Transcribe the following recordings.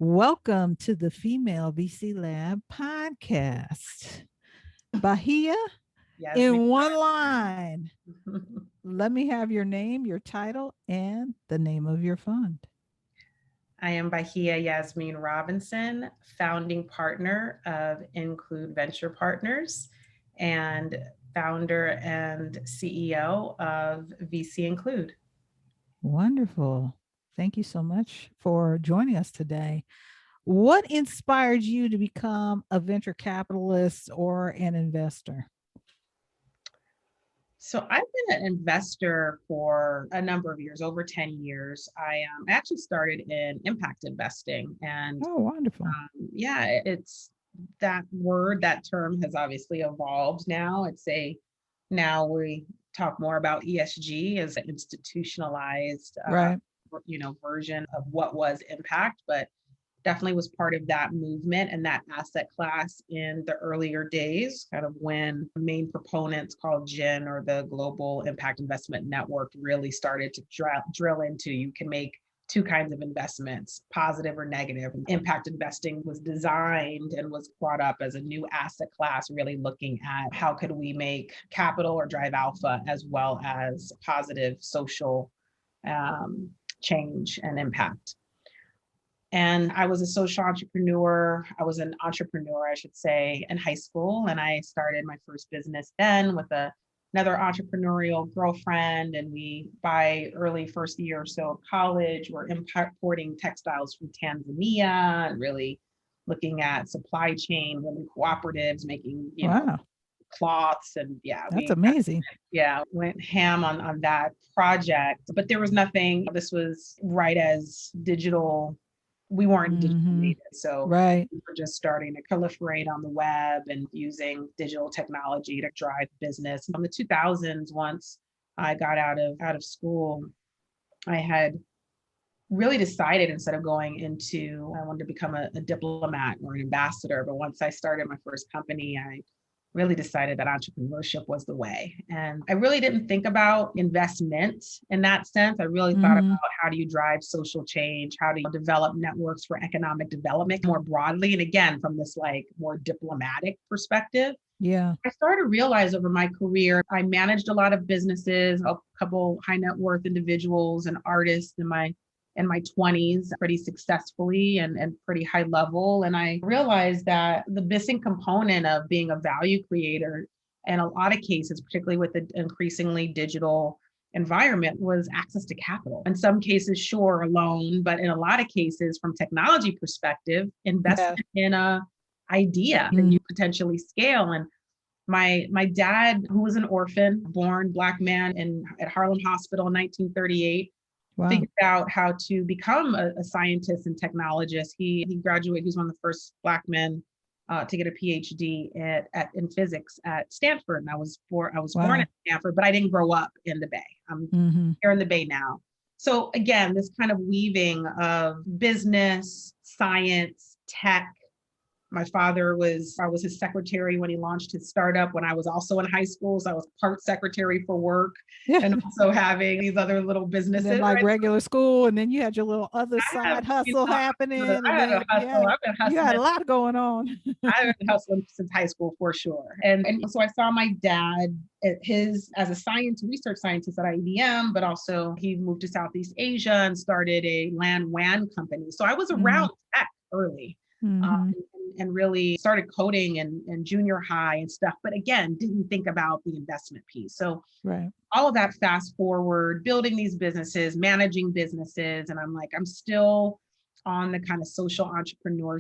Welcome to the Female VC Lab podcast. Bahiyah, Yasmeen. in one line, let me have your name, your title, and the name of your fund. I am Bahiyah Yasmeen Robinson, founding partner of Include Venture Partners and founder and CEO of VC Include. Wonderful. Thank you so much for joining us today. What inspired you to become a venture capitalist or an investor? So I've been an investor for a number of years, over 10 years. I actually started in impact investing. And Oh, wonderful. it's that word, that term has obviously evolved now. Now we talk more about ESG as an institutionalized, Right. version of what was impact, but definitely was part of that movement and that asset class in the earlier days, kind of when main proponents called GIN, or the Global Impact Investment Network, really started to drill into you can make two kinds of investments, positive or negative. Impact investing was designed and was brought up as a new asset class, really looking at how could we make capital or drive alpha as well as positive social change and impact. And I was a social entrepreneur. I was an entrepreneur, I should say, in high school. And I started my first business then with another entrepreneurial girlfriend. And we, by early first year or so of college, were importing textiles from Tanzania and really looking at supply chain, really cooperatives, making, Wow. cloths. And That's amazing. Went ham on that project. But there was nothing, this was right as digital. We weren't digital native, so Right. we were just starting to proliferate on the web and using digital technology to drive business. In the 2000s, once I got out of school, I had really decided, instead of going into, I wanted to become a diplomat or an ambassador. But once I started my first company, I really decided that entrepreneurship was the way. And I really didn't think about investment in that sense. I really thought about how do you drive social change? How do you develop networks for economic development more broadly? And again, from this more diplomatic perspective. Yeah. I started to realize over my career, I managed a lot of businesses, a couple high net worth individuals and artists in my 20s pretty successfully and pretty high level. And I realized that the missing component of being a value creator in a lot of cases, particularly with the increasingly digital environment, was access to capital. In some cases, sure, a loan, but in a lot of cases, from technology perspective, investment in a idea that you potentially scale. And my dad, who was an orphan, born Black man at Harlem Hospital in 1938, figured out how to become a scientist and technologist. He graduated. He was one of the first Black men to get a PhD in physics at Stanford. And I was born at Stanford, but I didn't grow up in the Bay. I'm here in the Bay now. So again, this kind of weaving of business, science, tech. My father I was his secretary when he launched his startup when I was also in high school. So I was part secretary for work and also having these other little businesses. Like regular school. And then you had your little other side hustle happening. I had a hustle. I've been hustling. You had a lot going on. I've been hustling since high school for sure. And so I saw my dad as a research scientist at IBM, but also he moved to Southeast Asia and started a LAN WAN company. So I was around tech early. And really started coding in junior high and stuff, but again, didn't think about the investment piece. So all of that fast forward, building these businesses, managing businesses. And I'm still on the kind of social entrepreneur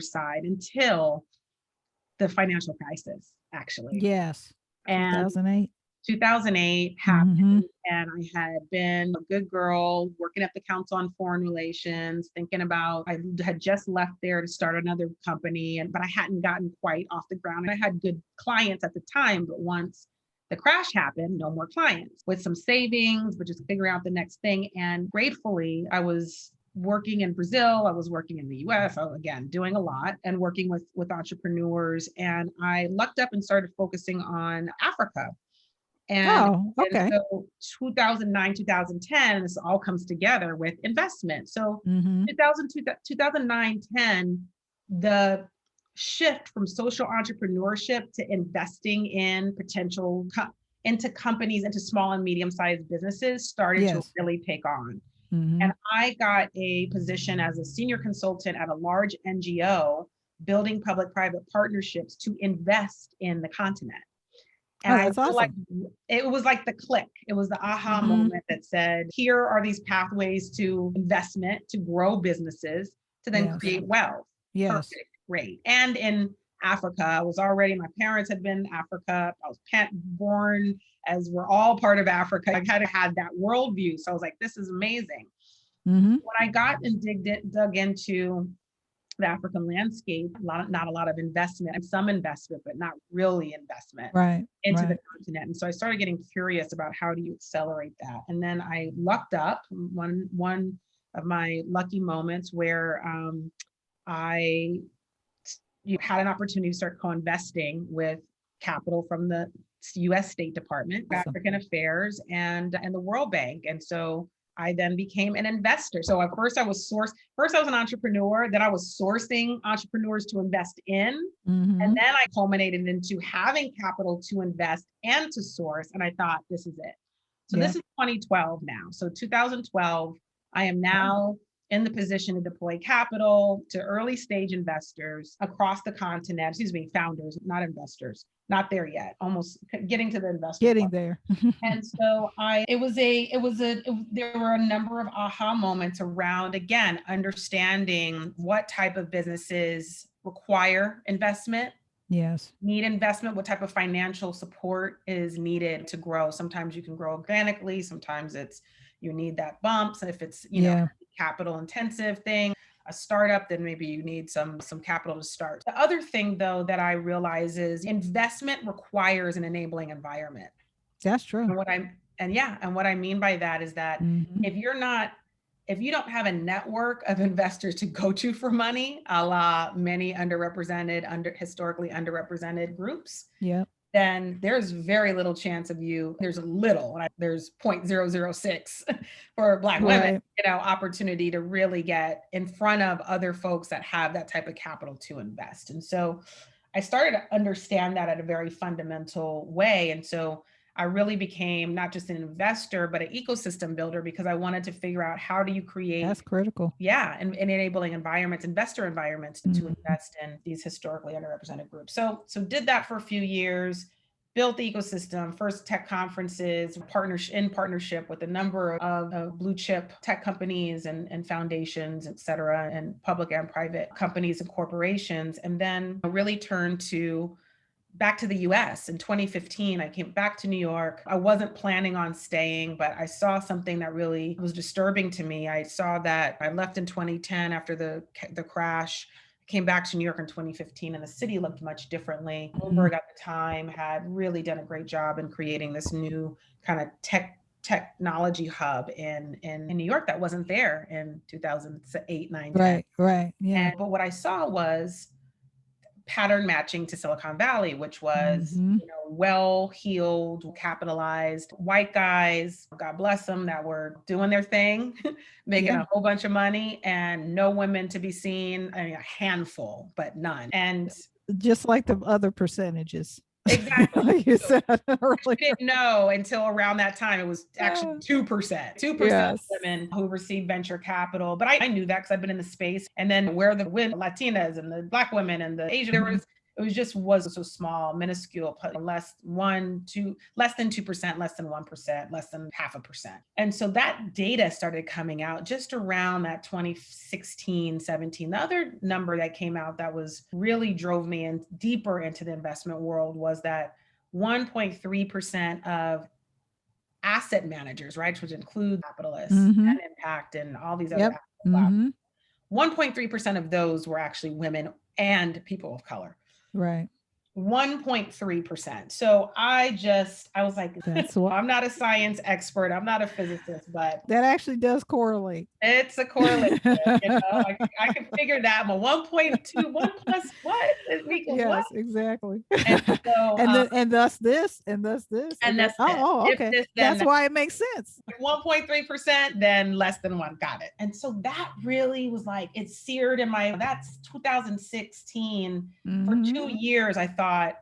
side until the financial crisis, actually. Yes. And 2008 happened, and I had been a good girl working at the Council on Foreign Relations, thinking about, I had just left there to start another company, but I hadn't gotten quite off the ground. I had good clients at the time, but once the crash happened, no more clients. With some savings, but just figuring out the next thing. And gratefully, I was working in Brazil, I was working in the US, I was, again, doing a lot and working with entrepreneurs. And I lucked up and started focusing on Africa. And, Oh, and okay. so 2009, 2010, this all comes together with investment. So Mm-hmm. 2009, 10, the shift from social entrepreneurship to investing in into companies, into small and medium-sized businesses started to Yes. really take on. Mm-hmm. And I got a position as a senior consultant at a large NGO building public-private partnerships to invest in the continent. And Oh, I that's feel like awesome. it was like the click. It was the aha Mm-hmm. moment that said, here are these pathways to investment, to grow businesses, to then Yes. create wealth. Yes. Perfect. Great. And in Africa, my parents had been in Africa. I was born as we're all part of Africa. I kind of had that worldview. So I was like, this is amazing. Mm-hmm. When I got and dug into the African landscape, not a lot of investment, and some investment, but not really investment Right. into the Right. continent. And so I started getting curious about how do you accelerate that. And then I lucked up one of my lucky moments where I had an opportunity to start co-investing with capital from the U.S. State Department, Awesome. African Affairs, and the World Bank. And so I then became an investor. So at first I was an entrepreneur, then I was sourcing entrepreneurs to invest in. And Mm-hmm. then I culminated into having capital to invest and to source. And I thought, this is it. So Yeah. this is 2012 now. So 2012, I am now in the position to deploy capital to early stage investors across the continent, founders, not investors, not there yet, almost getting to the investor Getting part. there. And so there were a number of aha moments around, again, understanding what type of businesses require investment, Yes. need investment, what type of financial support is needed to grow. Sometimes you can grow organically, sometimes you need that bump. So if it's, Yeah. capital intensive thing, a startup, then maybe you need some capital to start. The other thing though that I realize is investment requires an enabling environment. That's true. And what I mean by that is that Mm-hmm. if you don't have a network of investors to go to for money, a la many historically underrepresented groups, Yep. then there's very little chance of there's 0.006 for Black women, Right. opportunity to really get in front of other folks that have that type of capital to invest. And so I started to understand that at a very fundamental way. And so I really became not just an investor, but an ecosystem builder, because I wanted to figure out how do you create, That's critical. and enabling environments, investor environments to Mm-hmm. invest in these historically underrepresented groups. So did that for a few years, built the ecosystem, first tech conferences, in partnership with a number of blue chip tech companies and foundations, et cetera, and public and private companies and corporations, and then really turned back to the US. In 2015, I came back to New York. I wasn't planning on staying, but I saw something that really was disturbing to me. I saw that I left in 2010 after the crash. I came back to New York in 2015, and the city looked much differently. Mm-hmm. Bloomberg at the time had really done a great job in creating this new kind of technology hub in New York that wasn't there in 2008, 9, 10. Right. Right. Yeah. But what I saw was pattern matching to Silicon Valley, which was, Mm-hmm. well-heeled, capitalized white guys, God bless them, that were doing their thing, making Yeah. a whole bunch of money, and no women to be seen. I mean, a handful, but none. And Just like the other percentages. exactly. Like you said We earlier. didn't know until around that time. It was actually 2%, 2% of Yes. women who received venture capital. But I knew that because I've been in the space. And then where the Latinas and the Black women and the Asian, was so small, minuscule, less than 2%, less than 1%, less than 0.5%. And so that data started coming out just around that 2016, 17. The other number that came out that really drove me in deeper into the investment world was that 1.3% of asset managers, right, which include capitalists Mm-hmm. and impact and all these other Yep. asset classes, Mm-hmm. 1.3% of those were actually women and people of color. Right. 1.3%. So I was like, That's what I'm not a science expert. I'm not a physicist, but that actually does correlate. it's a correlation. I can figure that. But 1.2, 1 plus what? It equals what? Yes, exactly. And so, And then and thus this, and thus this, and and then that's this. If okay. this, then That's that. why it makes sense. 1.3%, then less than one. Got it. And so that really was like, it seared in my, that's 2016. For 2 years, I thought,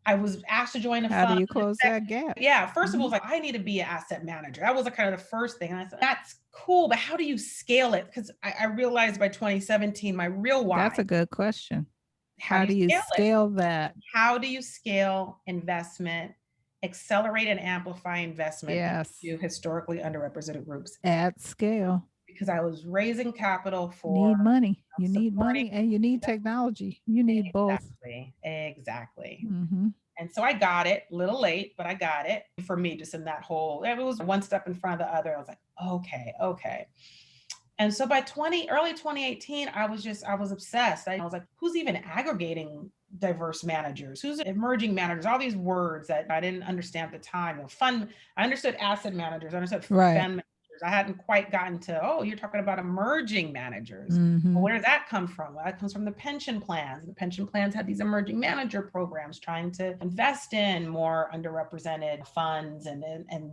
I was asked to join a How do fund. you close that gap? Yeah, first of all, it was like, I need to be an asset manager. That was the kind of the first thing. And I said, that's cool, but how do you scale it? Because I realized by 2017, my real why. That's a good question. How How do do you you scale it? scale that? How do you scale investment, accelerate and amplify investment Yes, into historically underrepresented groups? at scale. Because I was raising capital for Need money. You need supporting. money and you need technology. You need both. Exactly. Mm-hmm. And so I got it, a little late, but I got it. For me, just in that whole, it was one step in front of the other. I was like, okay. And so by early 2018, I was obsessed. I was like, who's even aggregating diverse managers? Who's emerging managers? All these words that I didn't understand at the time. Fund, I understood asset managers, I understood fund managers. I hadn't quite gotten to, oh, you're talking about emerging managers. Well, where does that come from? Well, that comes from the pension plans. The pension plans had these emerging manager programs trying to invest in more underrepresented funds. And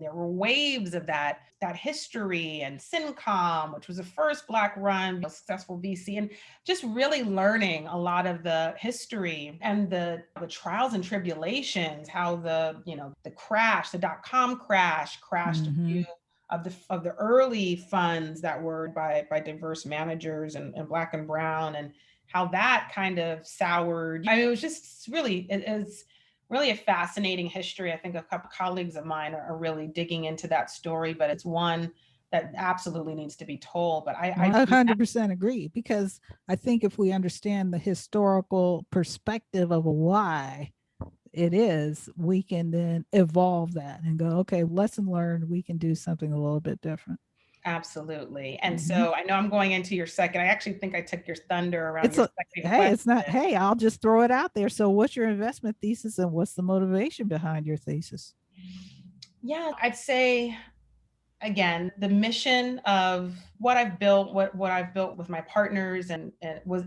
there were waves of that history, and Syncom, which was the first Black run successful VC, and just really learning a lot of the history and the trials and tribulations, how the crash, the dot-com crash crashed a few of the early funds that were by diverse managers and Black and brown, and how that kind of soured. I mean, it was just really, it's really a fascinating history. I think a couple colleagues of mine are really digging into that story, but it's one that absolutely needs to be told. But I 100% agree, because I think if we understand the historical perspective of why it is, we can then evolve that and go, okay, lesson learned, we can do something a little bit different. Absolutely. And so I know I'm going into your second. I actually think I took your thunder around your second hey, question. it's not, hey, I'll just throw it out there. So what's your investment thesis and what's the motivation behind your thesis? Yeah, I'd say, again, the mission of what I've built, what I've built with my partners, and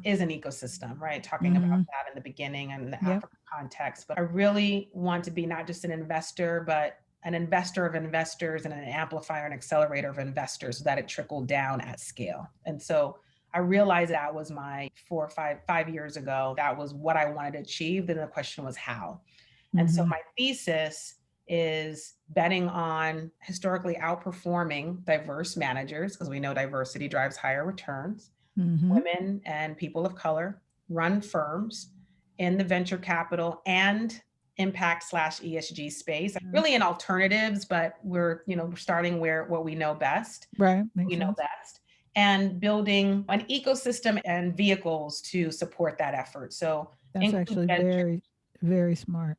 is an ecosystem, right? Talking about that in the beginning and the African context. But I really want to be not just an investor, but an investor of investors and an amplifier and accelerator of investors, so that it trickled down at scale. And so I realized that was my 5 years ago. That was what I wanted to achieve. Then the question was how. And so my thesis is betting on historically outperforming diverse managers, because we know diversity drives higher returns. Women and people of color run firms in the venture capital and impact/ESG space, really in alternatives, but we're starting what we know best. Right. We know best, and building an ecosystem and vehicles to support that effort. So that's actually very, very smart.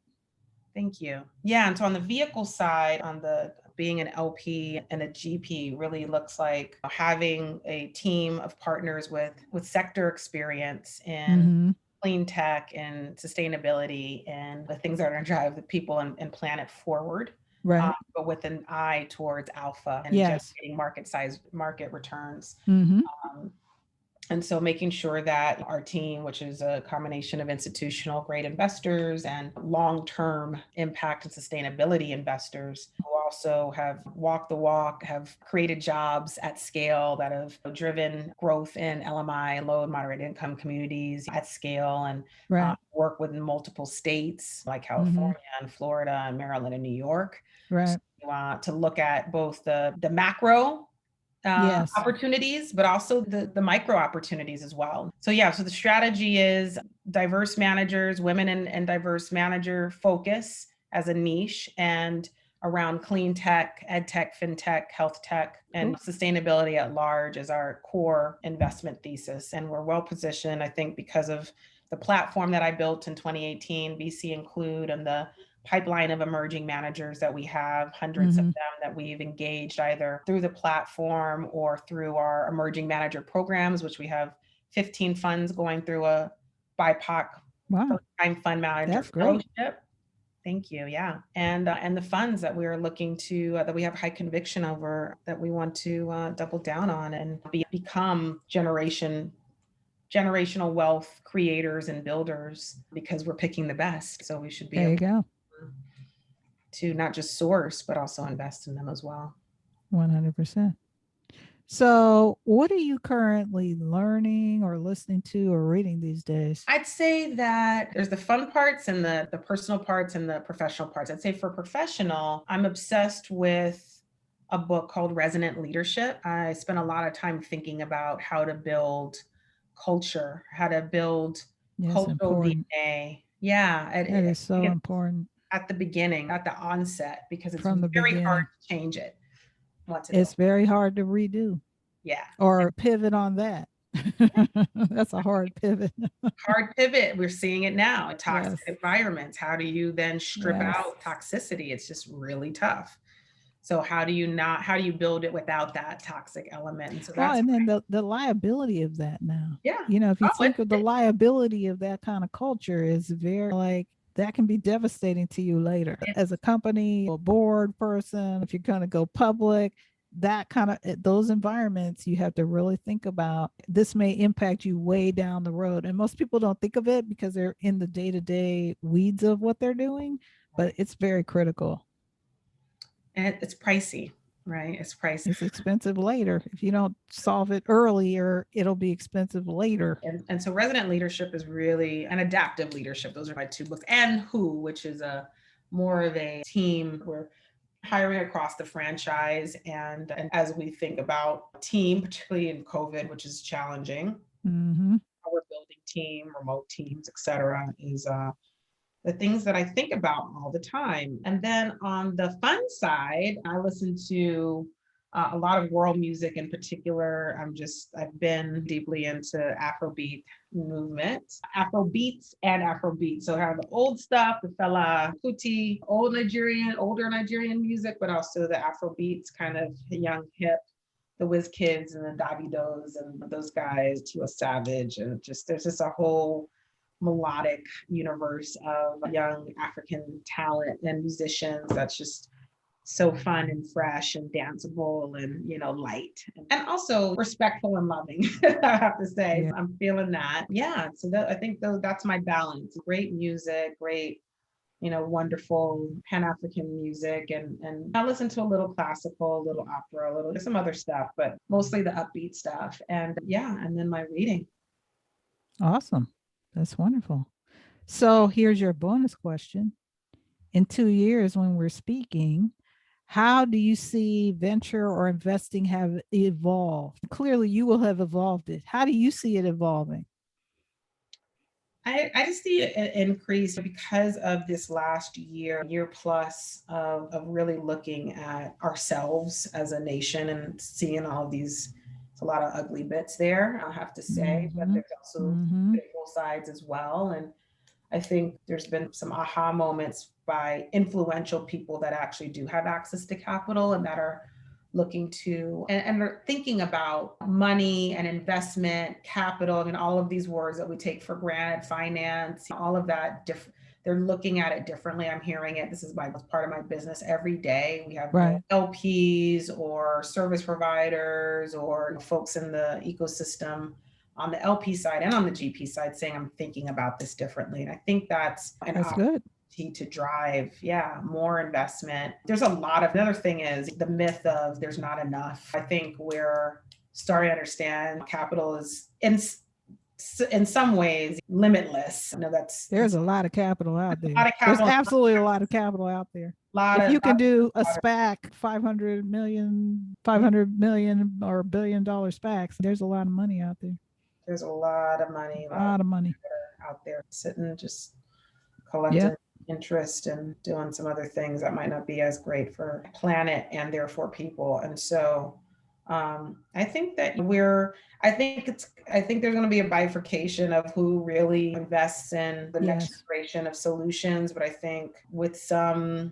Thank you. Yeah. And so on the vehicle side, on the being an LP and a GP, really looks like having a team of partners with sector experience in clean tech and sustainability and the things that are going to drive the people and planet forward. Right. But with an eye towards alpha and generating market returns. And so making sure that our team, which is a combination of institutional grade investors and long-term impact and sustainability investors, who also have walked the walk, have created jobs at scale, that have driven growth in LMI, low and moderate income communities at scale, and work within multiple states like California and Florida and Maryland and New York. Right. So, to look at both the macro opportunities, but also the micro opportunities as well. So the strategy is diverse managers, women and diverse manager focus as a niche, and around clean tech, ed tech, fintech, health tech, and sustainability at large as our core investment thesis. And we're well positioned, I think, because of the platform that I built in 2018, VC Include, and the pipeline of emerging managers that we have, hundreds of them that we've engaged either through the platform or through our emerging manager programs, which we have 15 funds going through a BIPOC Wow, First-time fund manager that's great. fellowship. Thank you. Yeah. And the funds that we are looking to, that we have high conviction over, that we want to double down on and become generational wealth creators and builders, because we're picking the best. So we should be There you able go. to not just source, but also invest in them as well. 100%. So, what are you currently learning or listening to or reading these days? I'd say that there's the fun parts and the personal parts and the professional parts. I'd say for professional, I'm obsessed with a book called Resonant Leadership. I spent a lot of time thinking about how to build culture, how to build Yes, cultural important. DNA. Yeah, That is so important at the beginning, at the onset, because it's from the very hard beginning. to change it once it's It's very hard to redo yeah. or pivot on that. That's a hard pivot. Hard pivot. We're seeing it now in toxic Yes. environments. How do you then strip Yes. out toxicity? It's just really tough. So how do you build it without that toxic element? And so Well, that's and then the liability of that now. yeah. If you Oh, think of the liability of that kind of culture is very like that can be devastating to you later as a company or board person. If you're going to go public, that kind of those environments you have to really think about. This may impact you way down the road. And most people don't think of it because they're in the day-to-day weeds of what they're doing, but it's very critical. and it's pricey, right? It's pricey. It's expensive later. If you don't solve it earlier, it'll be expensive later. And so resident leadership is really an adaptive leadership. Those are my two books. And Who, which is a more of a team where hiring across the franchise, and as we think about team, particularly in COVID, which is challenging, how we're building team, remote teams, et cetera, is the things that I think about all the time. And then on the fun side, I listen to a lot of world music in particular. I've been deeply into Afrobeat movement, Afrobeats and Afrobeat. So I have the old stuff, the Fela Kuti, older Nigerian music, but also the Afrobeats, kind of young, hip, the Whiz Kids and the Davidos and those guys, Tiwa Savage, and there's just a whole melodic universe of young African talent and musicians that's just so fun and fresh and danceable and light and also respectful and loving. I have to say, yeah. I'm feeling that. Yeah, so I think that's my balance. Great music, great wonderful Pan-African music, and I listen to a little classical, a little opera, a little some other stuff, but mostly the upbeat stuff. And yeah, and then my reading. Awesome. That's wonderful. So here's your bonus question. In 2 years, when we're speaking, how do you see venture or investing have evolved? Clearly, you will have evolved it. How do you see it evolving? I just see an increase because of this last year plus of really looking at ourselves as a nation and seeing all of these. It's a lot of ugly bits there, I'll have to say, but there's also beautiful sides as well. And I think there's been some aha moments by influential people that actually do have access to capital and that are looking to and are thinking about money and investment, capital, and all of these words that we take for granted, finance, all of that. They're looking at it differently. I'm hearing it. This is part of my business every day. We have LPs or service providers or folks in the ecosystem on the LP side and on the GP side saying, I'm thinking about this differently. And I think that's good to drive, more investment. There's a lot of, another thing is the myth of there's not enough. I think we're starting to understand capital is in some ways limitless. There's a lot of capital out there. There's absolutely a lot of capital out there. If you can do a SPAC, 500 million or $1 billion SPACs, there's a lot of money out there. There's a lot of money. Out there sitting, just collecting interest and doing some other things that might not be as great for the planet and therefore people. And so I think that I think there's going to be a bifurcation of who really invests in the next generation of solutions. But I think with some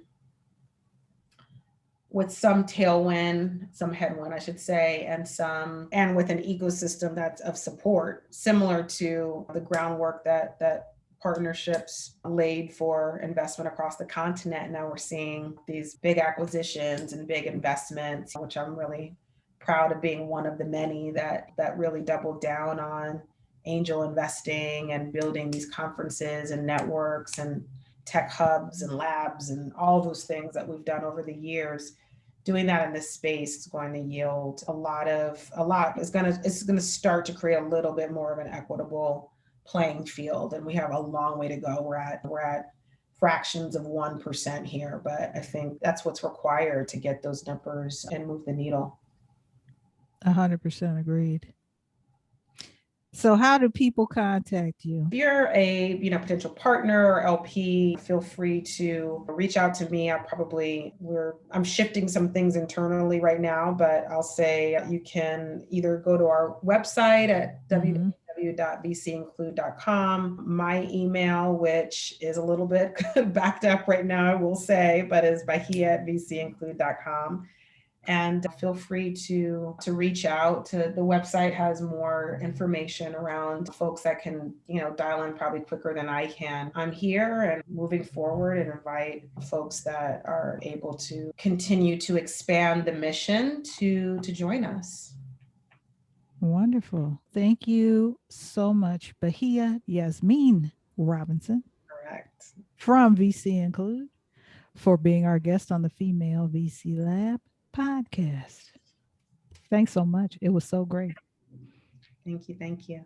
tailwind, some headwind, I should say, and with an ecosystem that's of support, similar to the groundwork that partnerships laid for investment across the continent. Now we're seeing these big acquisitions and big investments, which I'm really proud of being one of the many that really doubled down on angel investing and building these conferences and networks and tech hubs and labs and all those things that we've done over the years. Doing that in this space is going to yield a lot. It's going to start to create a little bit more of an equitable playing field, and we have a long way to go. We're at fractions of 1% here, but I think that's what's required to get those numbers and move the needle. 100% agreed. So how do people contact you? If you're a potential partner or LP, feel free to reach out to me. I'm shifting some things internally right now, but I'll say you can either go to our website at www.vcinclude.com. My email, which is a little bit backed up right now, I will say, but is bahiyah@vcinclude.com. And feel free to reach out. The website has more information around folks that can, dial in probably quicker than I can. I'm here and moving forward, and invite folks that are able to continue to expand the mission to join us. Wonderful. Thank you so much, Bahiyah Yasmeen Robinson. Correct. From VC Include, for being our guest on the Female VC Lab podcast. Thanks so much. It was so great. Thank you.